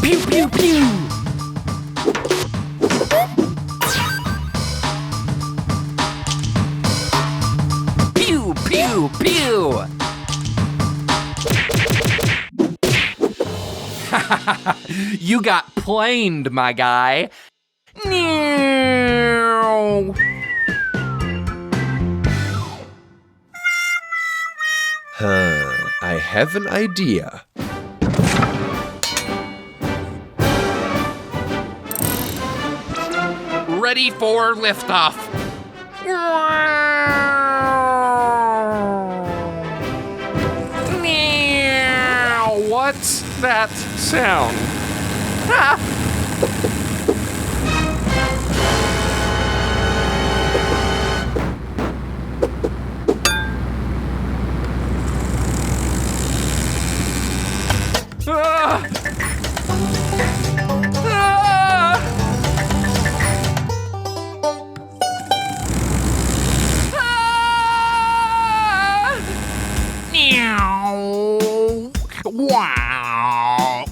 Pew, pew, pew! Pew, pew, pew! You got planed, my guy. I have an idea. Ready for liftoff. What's that sound? Ah! Ah! Ah! Ah! Meow. Wow.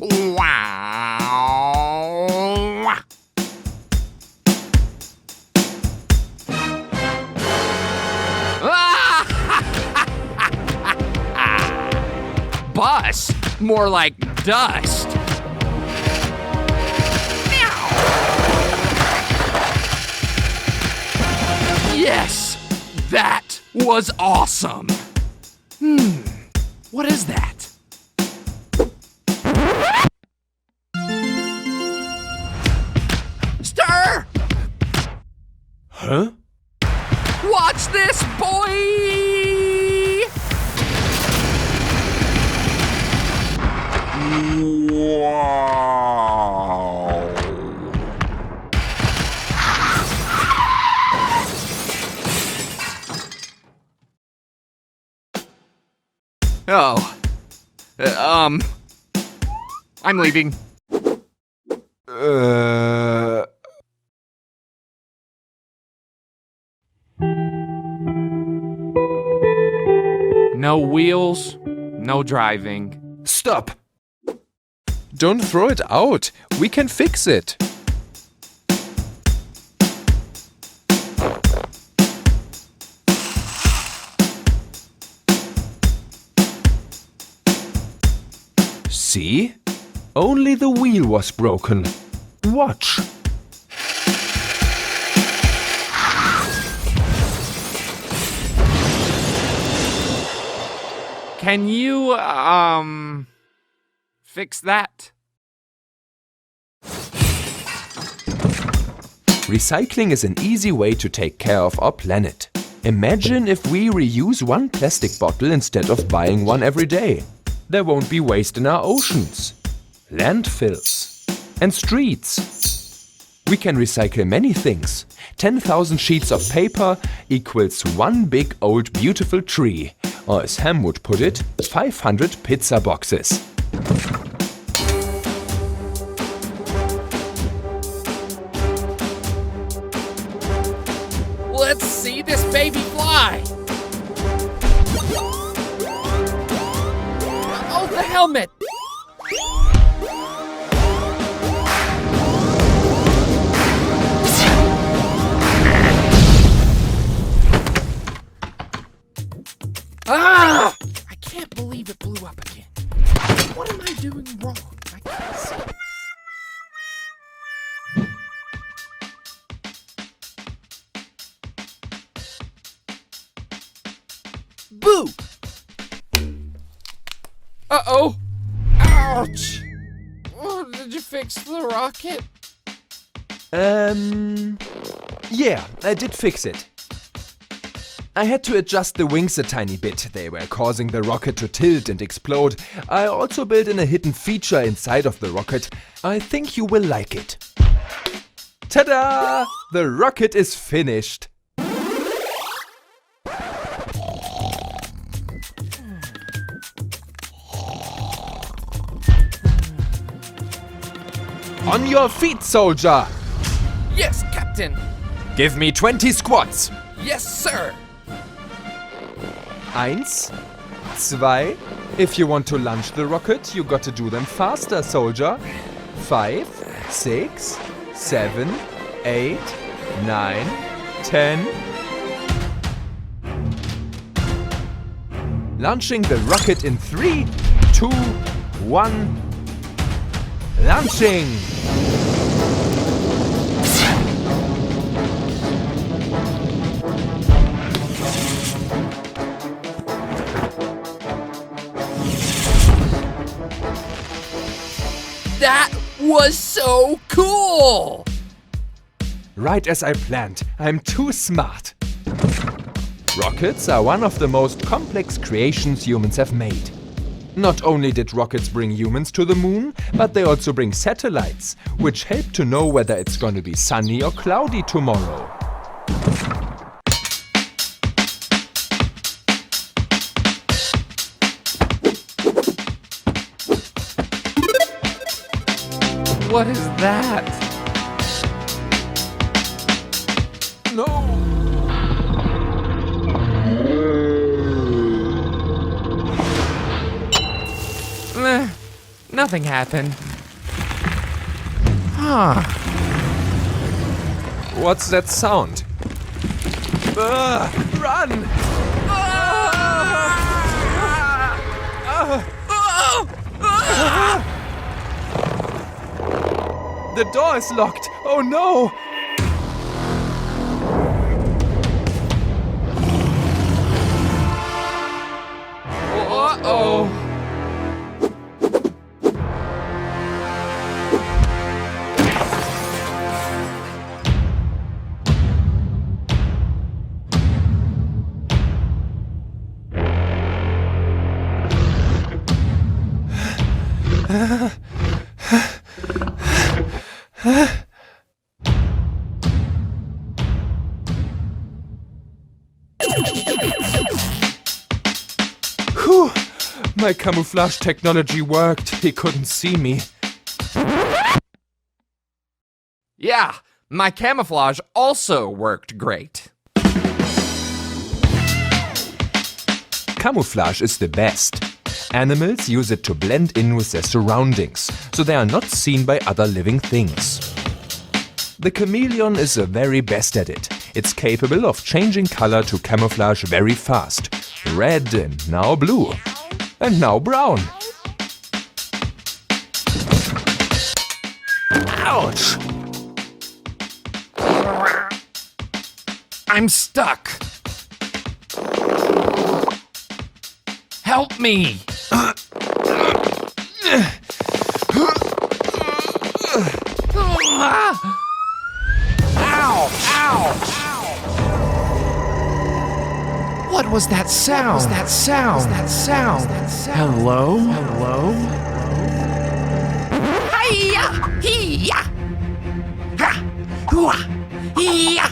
Wow. Bus? More like dust. Yes, that was awesome. What is that? Stir! Huh? Watch this, boy! Wow. Oh. I'm leaving. No wheels, no driving. Stop! Don't throw it out. We can fix it. See? Only the wheel was broken. Watch. Can you, fix that? Recycling is an easy way to take care of our planet. Imagine if we reuse one plastic bottle instead of buying one every day. There won't be waste in our oceans, landfills, and streets. We can recycle many things. 10,000 sheets of paper equals one big old beautiful tree. Or as Ham would put it, 500 pizza boxes. Let's see this baby fly! Oh, the helmet! Ah! I can't believe it blew up again. What am I doing wrong? I can't see. Boo! Uh-oh! Ouch! Oh, did you fix the rocket? Yeah, I did fix it. I had to adjust the wings a tiny bit. They were causing the rocket to tilt and explode. I also built in a hidden feature inside of the rocket. I think you will like it. Ta-da! The rocket is finished. On your feet, soldier! Yes, Captain! Give me 20 squats. Yes, sir! 1, 2. If you want to launch the rocket, you got to do them faster, soldier. 5, 6, 7, 8, 9, 10. Launching the rocket in 3, 2, 1. Launching! That was so cool! Right as I planned. I'm too smart. Rockets are one of the most complex creations humans have made. Not only did rockets bring humans to the moon, but they also bring satellites, which help to know whether it's going to be sunny or cloudy tomorrow. What is that? No! Nothing happened. Huh. What's that sound? Run! The door is locked! Oh no! Uh-oh! Whew! My camouflage technology worked. He couldn't see me. Yeah, my camouflage also worked great. Camouflage is the best. Animals use it to blend in with their surroundings, so they are not seen by other living things. The chameleon is the very best at it. It's capable of changing color to camouflage very fast. Red and now blue. And now brown. Ouch! I'm stuck. Help me! Ow! Ow! What was that sound? Hello? Hello? Hiya! Hiya! Ha! Hooah! Hiya!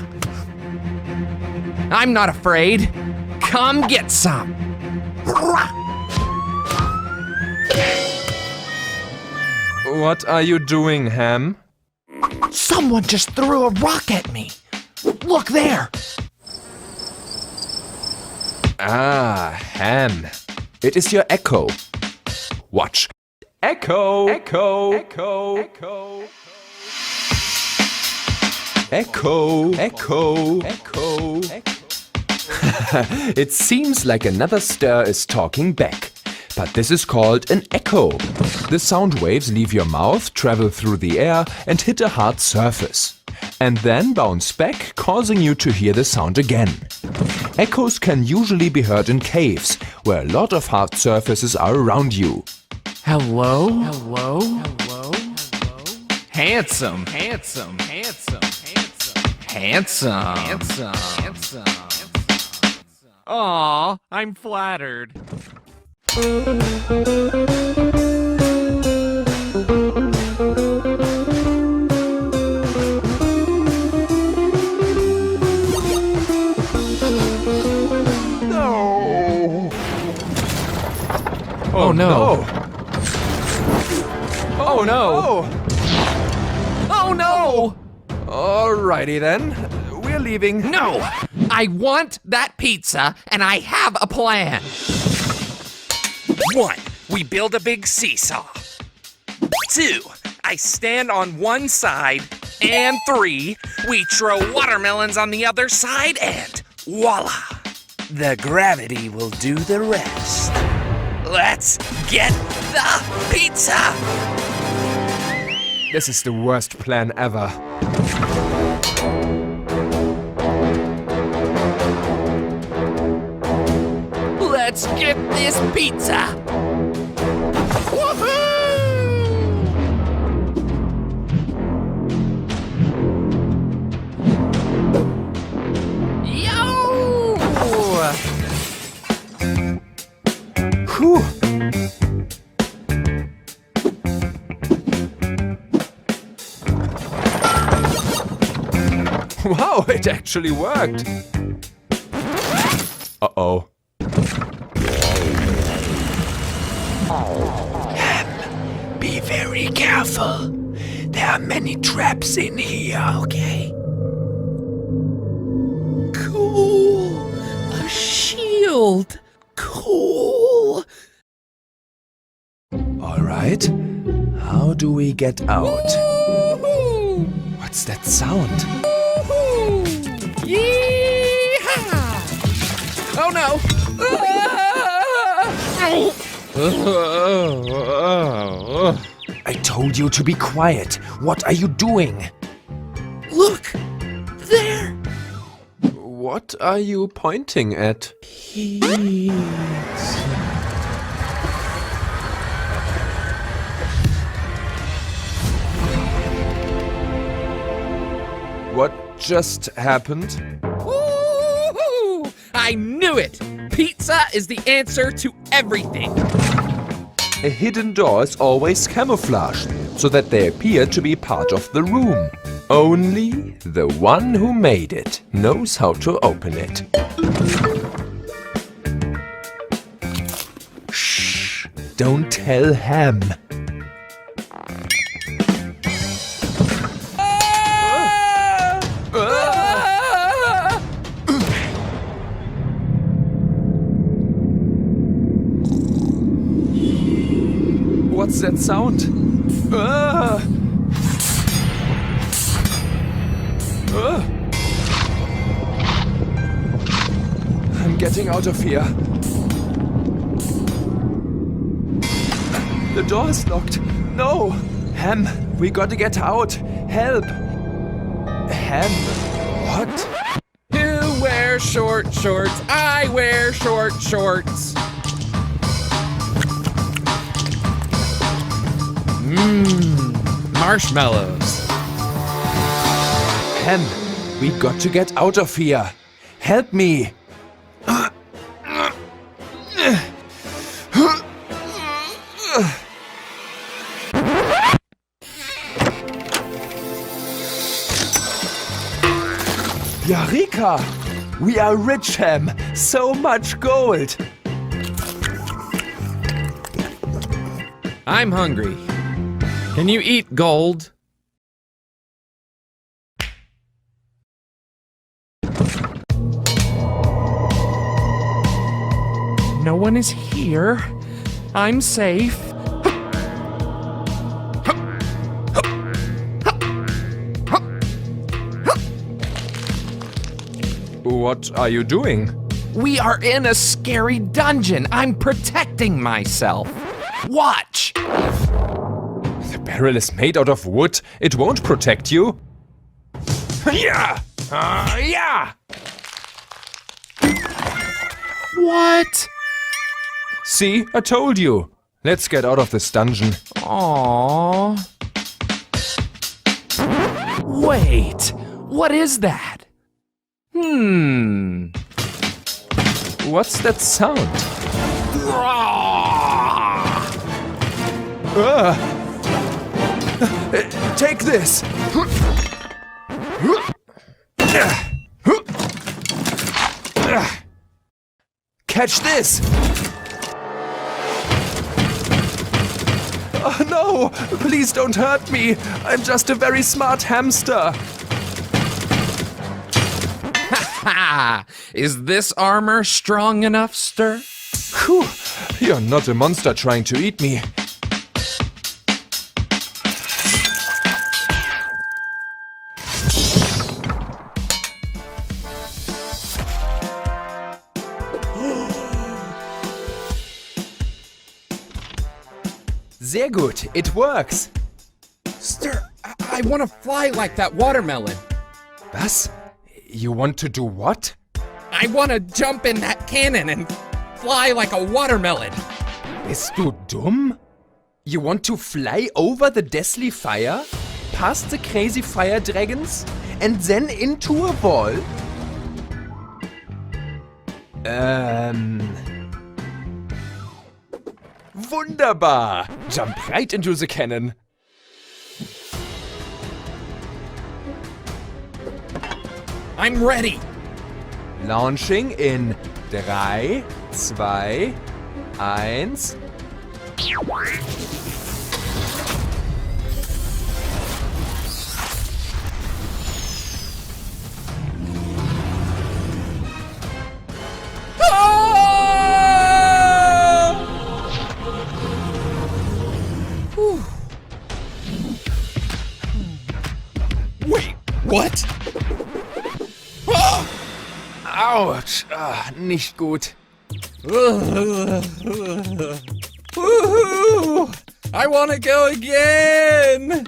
I'm not afraid. Come get some. What are you doing, Ham? Someone just threw a rock at me. Look there. Ah, Ham. It is your echo. Watch. Echo! Echo! Echo! Echo! Echo! Echo! Echo! It seems like another stir is talking back. But this is called an echo. The sound waves leave your mouth, travel through the air and hit a hard surface. And then bounce back, causing you to hear the sound again. Echoes can usually be heard in caves, where a lot of hard surfaces are around you. Hello? Hello? Hello? Handsome. Handsome. Handsome. Handsome. Handsome. Handsome. Aw, I'm flattered. No! Oh no! Oh no! Oh no! Alrighty then. We're leaving. No! I want that pizza and I have a plan. 1. We build a big seesaw. 2. I stand on one side. And 3. We throw watermelons on the other side and voila! The gravity will do the rest. Let's get the pizza! This is the worst plan ever. Let's get this pizza! Woohoo! Yo! Whew. Wow, it actually worked. Uh-oh. Be very careful. There are many traps in here, okay? Cool. A shield. Cool. All right. How do we get out? Woohoo! What's that sound? Woohoo! Yee-haw! Oh no! I told you to be quiet. What are you doing? Look! There! What are you pointing at? What just happened? Woohoo! I knew it! Pizza is the answer to everything. A hidden door is always camouflaged, so that they appear to be part of the room. Only the one who made it knows how to open it. Shh! Don't tell Ham. What's that sound? I'm getting out of here. The door is locked. No! Ham, we gotta get out. Help! Ham, what? You wear short shorts, I wear short shorts. Marshmallows. Ham, we got to get out of here. Help me. Eureka! We are rich, Ham. So much gold. I'm hungry. Can you eat gold? No one is here. I'm safe. What are you doing? We are in a scary dungeon. I'm protecting myself. Watch! The barrel is made out of wood. It won't protect you. Yeah! Yeah! What? See, I told you. Let's get out of this dungeon. Aww. Wait, what is that? What's that sound? Take this! Catch this! Oh no! Please don't hurt me! I'm just a very smart hamster! Ha! Is this armor strong enough, Ster? Phew, you're not a monster trying to eat me. Sehr gut, it works. Ster, I want to fly like that watermelon. Was? You want to do what? I want to jump in that cannon and fly like a watermelon. Bist du dumm? You want to fly over the deathly fire, past the crazy fire dragons, and then into a ball? Wunderbar! Jump right into the cannon. I'm ready. Launching in 3, 2, 1. Wait, what? Autsch, nicht gut. Woohoo! I want to go again.